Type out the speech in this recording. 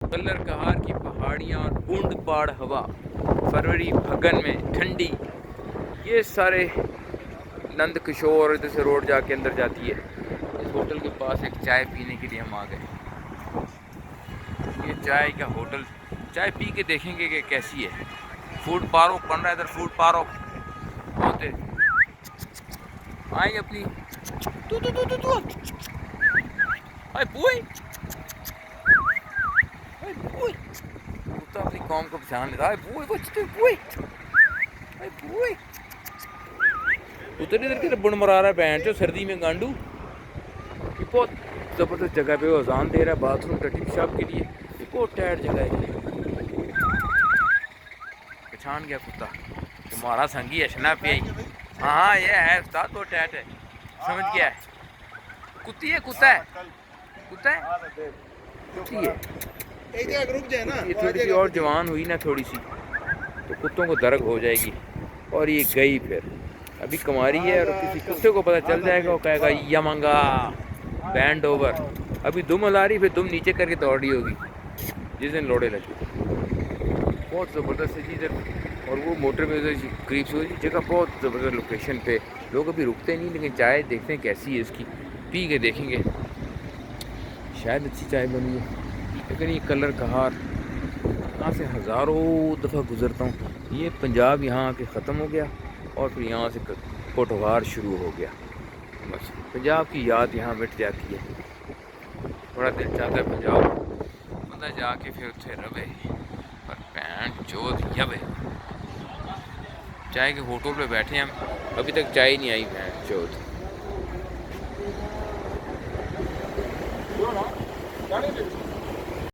Colour कहार की पहाड़ियाँ और बूंद बाड़ हवा, फरवरी फगन में ठंडी, ये सारे नंद किशोर इधर से रोड जाके अंदर जाती है। इस होटल के पास एक चाय पीने के लिए हम आ गए। ये चाय का होटल, चाय पी के देखेंगे कि कैसी है। फूड पार्क बन रहा है इधर, फूड पार्क होते आएंगे अपनी तू तू तू तू तू अरे बूई तो अपनी कौम को पहचान लेता है। बूई बूई बूई उधर इधर के बुन मरा रहा है बैंड जो सर्दी में गांडू। ये बहुत ज़बरदस्त जगह पे वो अजान दे रहा है, बाथरूम टट्टी पेशाब के लिए। ये बहुत टाइट जगह है। पहचान गया कुत्ता, तुम्हारा संगी है शना पे। हाँ ये है उस्ताद, तो टाइट है, समझ गया है। कुत्ती है, कुत्ता है, कुत्ता है, कुत्ती है। ये थोड़ी सी और जवान हुई ना थोड़ी सी तो कुत्तों को दर्द हो जाएगी। और ये गई फिर, अभी कुमारी है और किसी कुत्ते को पता चल जाएगा, वो कहेगा यमंगा बैंड ओवर। अभी दुम हिला रही, फिर दुम नीचे करके दौड़ रही होगी जिस दिन लोड़े लगे। बहुत ज़बरदस्त है चीज़। और वो मोटर में करीब से जगह, बहुत ज़बरदस्त लोकेशन पे। लोग अभी रुकते नहीं, लेकिन चाय देखते हैं कैसी है इसकी, पी के देखेंगे। शायद अच्छी चाय बनी है, लेकिन ये कलर कहार यहाँ से हज़ारों दफ़ा गुज़रता हूँ। ये पंजाब यहाँ आके ख़त्म हो गया और फिर यहाँ से कोटवार शुरू हो गया। बस पंजाब की याद यहाँ मिट जाती है। बड़ा दिल चाहता है पंजाब बंदा जाके फिर उत्थे रवे, पर भैन चोद यवे। चाय के होटल पे बैठे हैं हम, अभी तक चाय नहीं आई भैन चोद।